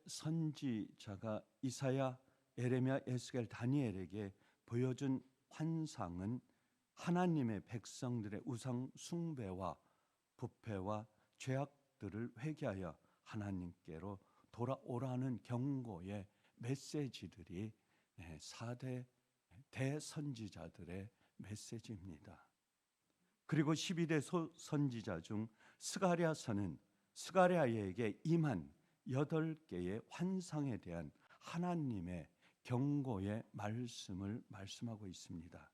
선지자가 이사야, 에레미야, 에스겔, 다니엘에게 보여준 환상은 하나님의 백성들의 우상 숭배와 부패와 죄악들을 회개하여 하나님께로 돌아오라는 경고의 메시지들이 4대 대선지자들의 메시지입니다. 그리고 12대 선지자 중 스가랴서는 스가랴에게 임한 8개의 환상에 대한 하나님의 경고의 말씀을 말씀하고 있습니다.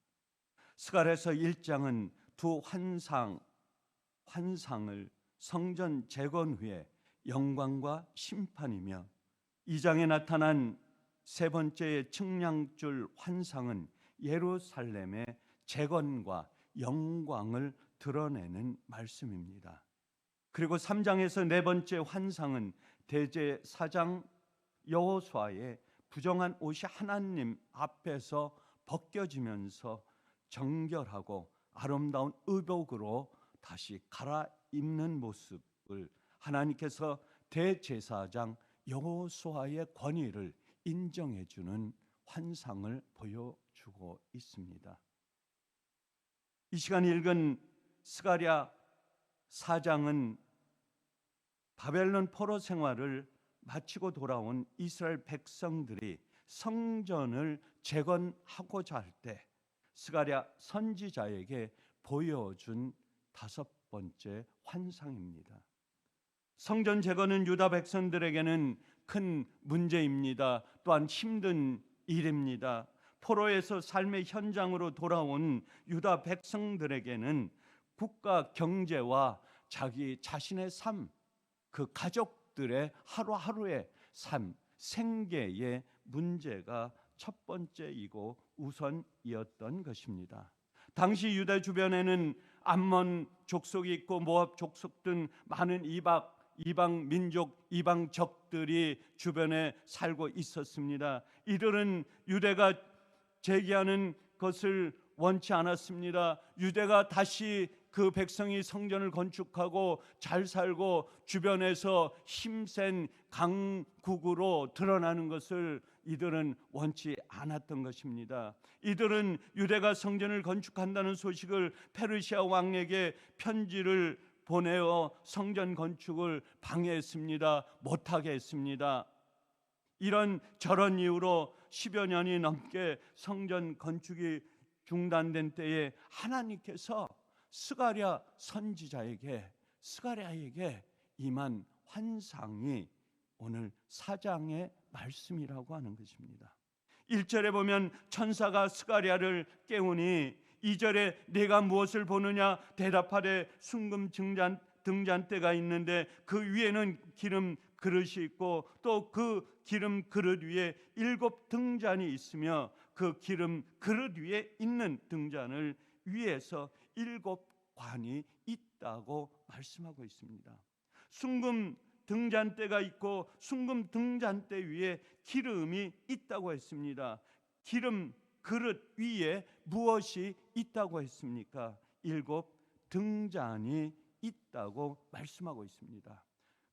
스가랴서 1장은 두 환상을 성전 재건 후에 영광과 심판이며, 2장에 나타난 세 번째의 측량줄 환상은 예루살렘의 재건과 영광을 드러내는 말씀입니다. 그리고 3장에서 네 번째 환상은 대제사장 여호수아의 부정한 옷이 하나님 앞에서 벗겨지면서 정결하고 아름다운 의복으로 다시 갈아입는 모습을 하나님께서 대제사장 여호수아의 권위를 인정해 주는 환상을 보여주고 있습니다. 이 시간 읽은 스가랴 4장은 바벨론 포로 생활을 마치고 돌아온 이스라엘 백성들이 성전을 재건하고자 할 때 스가랴 선지자에게 보여준 5번째 환상입니다. 성전 재건은 유다 백성들에게는 큰 문제입니다. 또한 힘든 일입니다. 포로에서 삶의 현장으로 돌아온 유다 백성들에게는 국가 경제와 자기 자신의 삶, 그 가족들의 하루하루의 삶, 생계의 문제가 첫 번째이고 우선이었던 것입니다. 당시 유다 주변에는 암몬 족속이 있고 모압 족속 등 많은 이방 민족, 이방 적들이 주변에 살고 있었습니다. 이들은 유대가 제기하는 것을 원치 않았습니다. 유대가 다시 그 백성이 성전을 건축하고 잘 살고 주변에서 힘센 강국으로 드러나는 것을 이들은 원치 않았던 것입니다. 이들은 유대가 성전을 건축한다는 소식을 페르시아 왕에게 편지를 보내어 성전 건축을 방해했습니다. 못하게 했습니다. 이런 저런 이유로 10여 년이 넘게 성전 건축이 중단된 때에 하나님께서 스가랴 선지자에게, 스가랴에게 임한 환상이 오늘 4장의 말씀이라고 하는 것입니다. 1절에 보면 천사가 스가랴를 깨우니 2절에 내가 무엇을 보느냐 대답하되 순금 등잔대가 있는데 그 위에는 기름 그릇이 있고 또 그 기름 그릇 위에 7 등잔이 있으며 그 기름 그릇 위에 있는 등잔을 위에서 7 관이 있다고 말씀하고 있습니다. 순금 등잔대가 있고 순금 등잔대 위에 기름이 있다고 했습니다. 기름 그릇 위에 무엇이 있다고 했습니까? 7 등잔이 있다고 말씀하고 있습니다.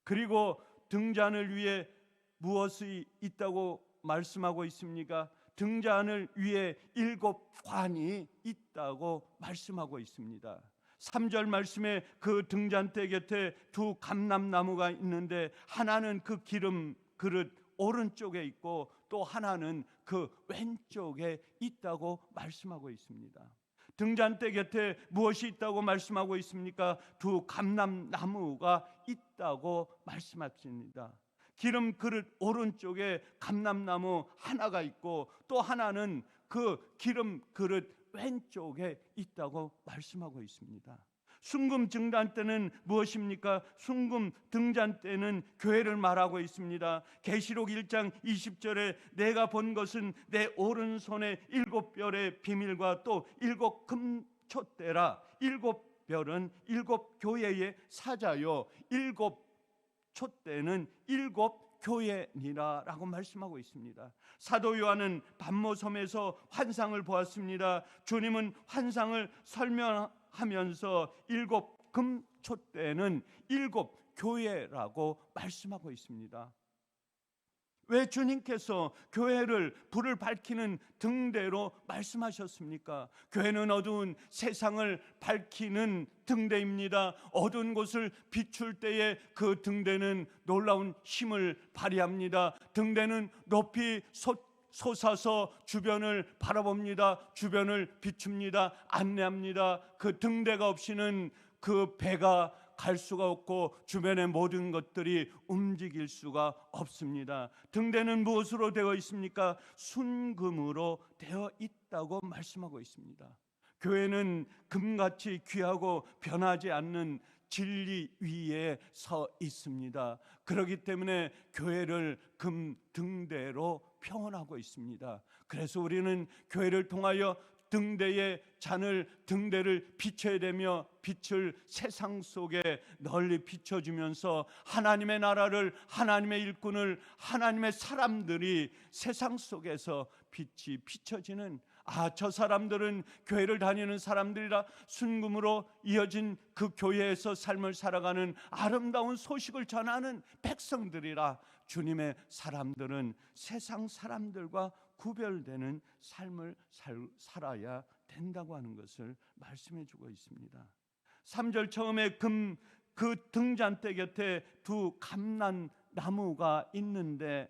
그리고 등잔을 위에 무엇이 있다고 말씀하고 있습니까? 등잔을 위에 7 관이 있다고 말씀하고 있습니다. 3절 말씀에 그 등잔대 곁에 두 감람나무가 있는데 하나는 그 기름 그릇 오른쪽에 있고 또 하나는 그 왼쪽에 있다고 말씀하고 있습니다. 등잔대 곁에 무엇이 있다고 말씀하고 있습니까? 두 감람나무가 있다고 말씀하십니다. 기름 그릇 오른쪽에 감람나무 하나가 있고 또 하나는 그 기름 그릇 왼쪽에 있다고 말씀하고 있습니다. 순금 등잔대는 무엇입니까? 순금 등잔대는 교회를 말하고 있습니다. 계시록 1장 20절에 내가 본 것은 내 오른손에 7별의 비밀과 또 7 금촛대라. 7별은 7 교회의 사자요 7 촛대는 7 교회니라 라고 말씀하고 있습니다. 사도 요한은 pat모섬에서 환상을 보았습니다. 주님은 환상을 설명하면서 7 금촛대는 7 교회라고 말씀하고 있습니다. 왜 주님께서 교회를 불을 밝히는 등대로 말씀하셨습니까? 교회는 어두운 세상을 밝히는 등대입니다. 어두운 곳을 비출 때에 그 등대는 놀라운 힘을 발휘합니다. 등대는 높이 솟아서 주변을 바라봅니다. 주변을 비춥니다. 안내합니다. 그 등대가 없이는 그 배가 갈 수가 없고 주변의 모든 것들이 움직일 수가 없습니다. 등대는 무엇으로 되어 있습니까? 순금으로 되어 있다고 말씀하고 있습니다. 교회는 금같이 귀하고 변하지 않는 진리 위에 서 있습니다. 그렇기 때문에 교회를 금 등대로 표현하고 있습니다. 그래서 우리는 교회를 통하여 등대의 잔을 등대를 비춰야 되며 빛을 세상 속에 널리 비춰주면서 하나님의 나라를, 하나님의 일꾼을, 하나님의 사람들이 세상 속에서 빛이 비춰지는, 저 사람들은 교회를 다니는 사람들이라 순금으로 이어진 그 교회에서 삶을 살아가는 아름다운 소식을 전하는 백성들이라, 주님의 사람들은 세상 사람들과 구별되는 삶을 살아야 된다고 하는 것을 말씀해 주고 있습니다. 3절 처음에 그 등잔대 곁에 두 감람나무가 있는데,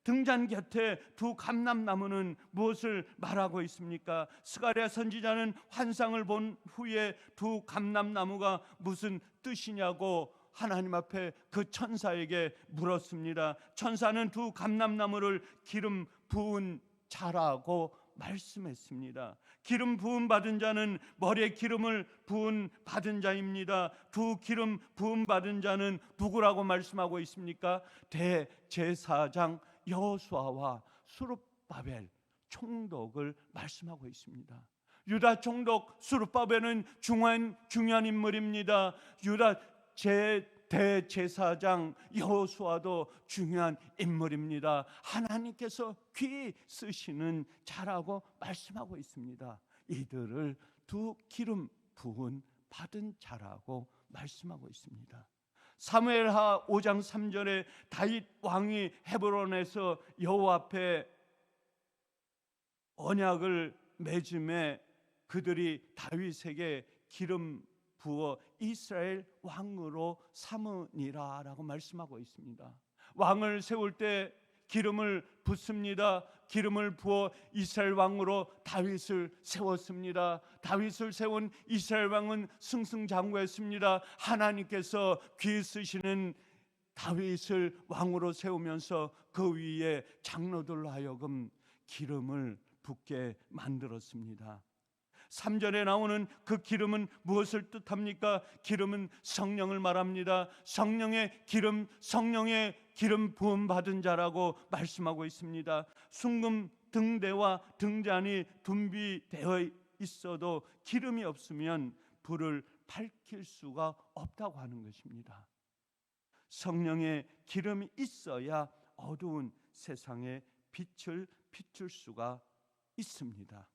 등잔 곁에 두 감람나무는 무엇을 말하고 있습니까? 스가랴 선지자는 환상을 본 후에 두 감람나무가 무슨 뜻이냐고 하나님 앞에 그 천사에게 물었습니다. 천사는 두 감람나무를 기름 부은 자라고 말씀했습니다. 기름 부음 받은 자는 머리에 기름을 부은 받은 자입니다. 두 기름 부음 받은 자는 누구라고 말씀하고 있습니까? 대제사장 여호수아와 수룹바벨 총독을 말씀하고 있습니다. 유다 총독 수룹바벨은 중요한 인물입니다. 유다 대제사장 여호수아도 중요한 인물입니다. 하나님께서 귀 쓰시는 자라고 말씀하고 있습니다. 이들을 두 기름 부은 받은 자라고 말씀하고 있습니다. 사무엘하 5장 3절에 다윗 왕이 헤브론에서 여호와 앞에 언약을 맺음에 그들이 다윗에게 기름 부어 이스라엘 왕으로 삼으니라 라고 말씀하고 있습니다. 왕을 세울 때 기름을 붓습니다. 기름을 부어 이스라엘 왕으로 다윗을 세웠습니다. 다윗을 세운 이스라엘 왕은 승승장구했습니다. 하나님께서 귀 쓰시는 다윗을 왕으로 세우면서 그 위에 장로들로 하여금 기름을 붓게 만들었습니다. 3절에 나오는 그 기름은 무엇을 뜻합니까? 기름은 성령을 말합니다. 성령의 기름 부음 받은 자라고 말씀하고 있습니다. 순금 등대와 등잔이 둔비되어 있어도 기름이 없으면 불을 밝힐 수가 없다고 하는 것입니다. 성령의 기름이 있어야 어두운 세상에 빛을 비출 수가 있습니다.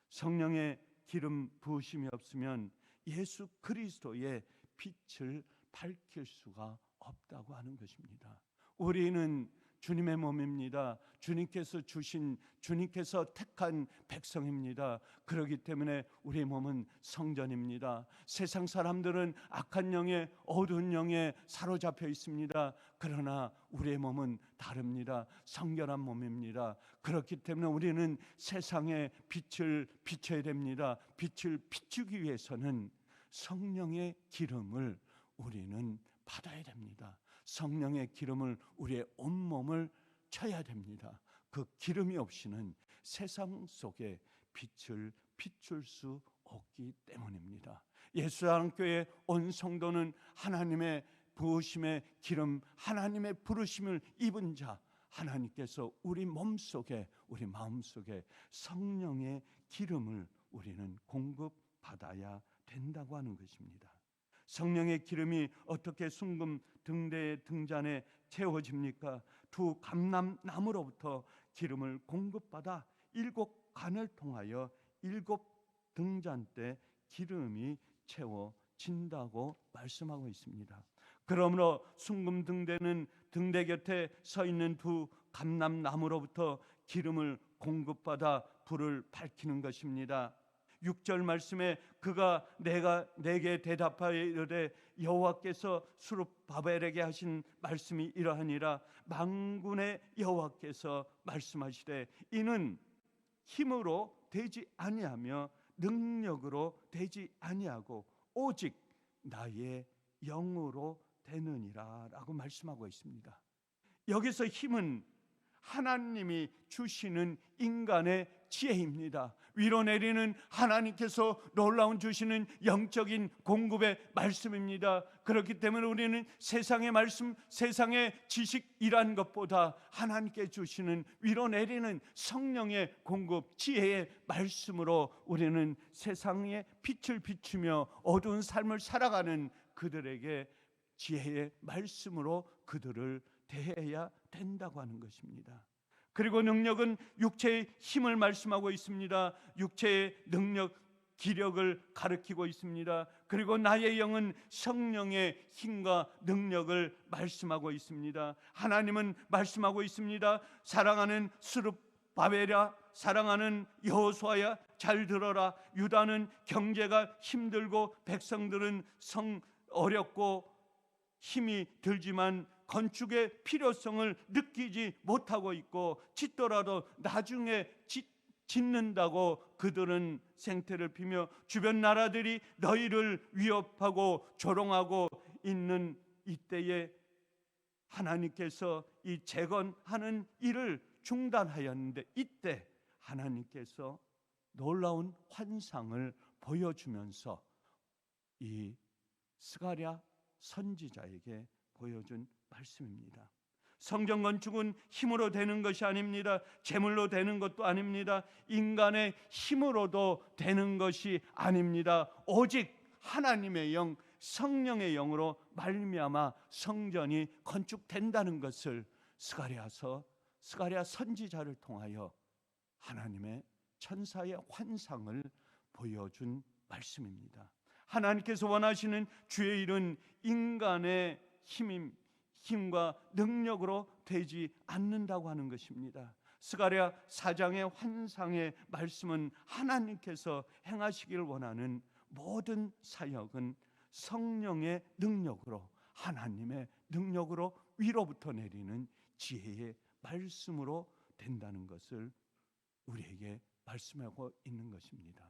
성령의 기름 부으심이 없으면 예수 그리스도의 빛을 밝힐 수가 없다고 하는 것입니다. 우리는 주님의 몸입니다. 주님께서 주신, 주님께서 택한 백성입니다. 그렇기 때문에 우리 몸은 성전입니다. 세상 사람들은 악한 영에, 어두운 영에 사로잡혀 있습니다. 그러나 우리의 몸은 다릅니다. 성결한 몸입니다. 그렇기 때문에 우리는 세상에 빛을 비춰야 됩니다. 빛을 비추기 위해서는 성령의 기름을 우리는 받아야 됩니다. 성령의 기름을 우리의 온몸을 쳐야 됩니다. 그 기름이 없이는 세상 속에 빛을 비출 수 없기 때문입니다. 예수사랑교회 온 성도는 하나님의 부으심의 기름, 하나님의 부르심을 입은 자, 하나님께서 우리 몸속에, 우리 마음속에 성령의 기름을 우리는 공급받아야 된다고 하는 것입니다. 성령의 기름이 어떻게 순금 등대의 등잔에 채워집니까? 두 감람나무로부터 기름을 공급받아 7간을 통하여 7 등잔대 기름이 채워진다고 말씀하고 있습니다. 그러므로 순금 등대는 등대 곁에 서 있는 두 감람나무로부터 기름을 공급받아 불을 밝히는 것입니다. 6절 말씀에 그가 내게 대답하여 이르되 여호와께서 수룹바벨에게 하신 말씀이 이러하니라. 만군의 여호와께서 말씀하시되 이는 힘으로 되지 아니하며 능력으로 되지 아니하고 오직 나의 영으로 되느니라 라고 말씀하고 있습니다. 여기서 힘은 하나님이 주시는 인간의 지혜입니다. 위로 내리는 하나님께서 놀라운 주시는 영적인 공급의 말씀입니다. 그렇기 때문에 우리는 세상의 말씀, 세상의 지식이란 것보다 하나님께 주시는 위로 내리는 성령의 공급, 지혜의 말씀으로 우리는 세상에 빛을 비추며 어두운 삶을 살아가는 그들에게 지혜의 말씀으로 그들을 대해야 된다고 하는 것입니다. 그리고 능력은 육체의 힘을 말씀하고 있습니다. 육체의 능력, 기력을 가리키고 있습니다. 그리고 나의 영은 성령의 힘과 능력을 말씀하고 있습니다. 하나님은 말씀하고 있습니다. 사랑하는 스룹바벨아, 사랑하는 여호수아야, 잘 들어라. 유다는 경제가 힘들고 백성들은 어렵고 힘이 들지만 건축의 필요성을 느끼지 못하고 있고 짓더라도 나중에 짓는다고 그들은 생태를 피며 주변 나라들이 너희를 위협하고 조롱하고 있는 이때에 하나님께서 이 재건하는 일을 중단하였는데 이때 하나님께서 놀라운 환상을 보여주면서 이 스가랴 선지자에게 보여준 말씀입니다. 성전 건축은 힘으로 되는 것이 아닙니다. 재물로 되는 것도 아닙니다. 인간의 힘으로도 되는 것이 아닙니다. 오직 하나님의 영, 성령의 영으로 말미암아 성전이 건축된다는 것을 스가랴 선지자를 통하여 하나님의 천사의 환상을 보여준 말씀입니다. 하나님께서 원하시는 주의 일은 인간의 힘과 능력으로 되지 않는다고 하는 것입니다. 스가랴 4장의 환상의 말씀은 하나님께서 행하시기를 원하는 모든 사역은 성령의 능력으로, 하나님의 능력으로 위로부터 내리는 지혜의 말씀으로 된다는 것을 우리에게 말씀하고 있는 것입니다.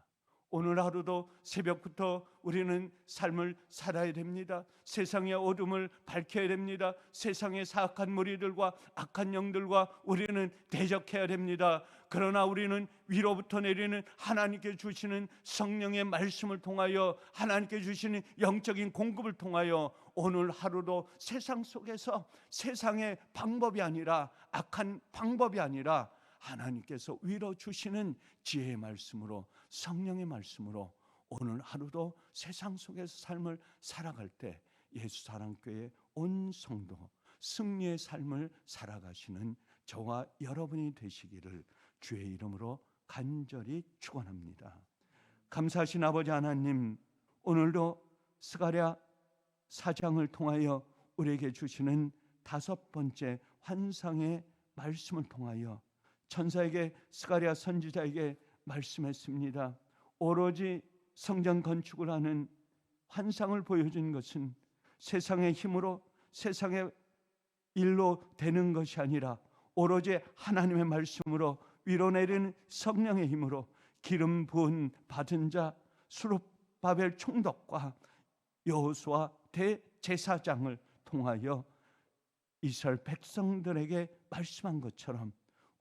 오늘 하루도 새벽부터 우리는 삶을 살아야 됩니다. 세상의 어둠을 밝혀야 됩니다. 세상의 사악한 무리들과 악한 영들과 우리는 대적해야 됩니다. 그러나 우리는 위로부터 내리는 하나님께 주시는 성령의 말씀을 통하여, 하나님께 주시는 영적인 공급을 통하여 오늘 하루도 세상 속에서 세상의 방법이 아니라, 악한 방법이 아니라 하나님께서 위로 주시는 지혜의 말씀으로, 성령의 말씀으로 오늘 하루도 세상 속에서 삶을 살아갈 때 예수사랑교회 온 성도 승리의 삶을 살아가시는 저와 여러분이 되시기를 주의 이름으로 간절히 축원합니다. 감사하신 아버지 하나님, 오늘도 스가랴 4장을 통하여 우리에게 주시는 5번째 환상의 말씀을 통하여 천사에게, 스가랴 선지자에게 말씀했습니다. 오로지 성전 건축을 하는 환상을 보여준 것은 세상의 힘으로, 세상의 일로 되는 것이 아니라 오로지 하나님의 말씀으로 위로내리는 성령의 힘으로 기름 부은 받은 자 수룹바벨 총독과 여호수아 대제사장을 통하여 이스라엘 백성들에게 말씀한 것처럼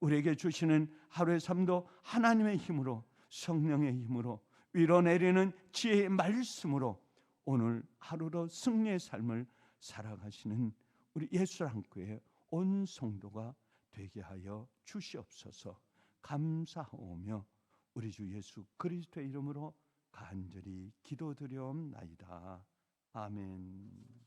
우리에게 주시는 하루의 삶도 하나님의 힘으로, 성령의 힘으로 위로내리는 지혜의 말씀으로 오늘 하루도 승리의 삶을 살아가시는 우리 예수랑교회 온 성도가 되게 하여 주시옵소서. 감사하오며 우리 주 예수 그리스도의 이름으로 간절히 기도드려옵나이다. 아멘.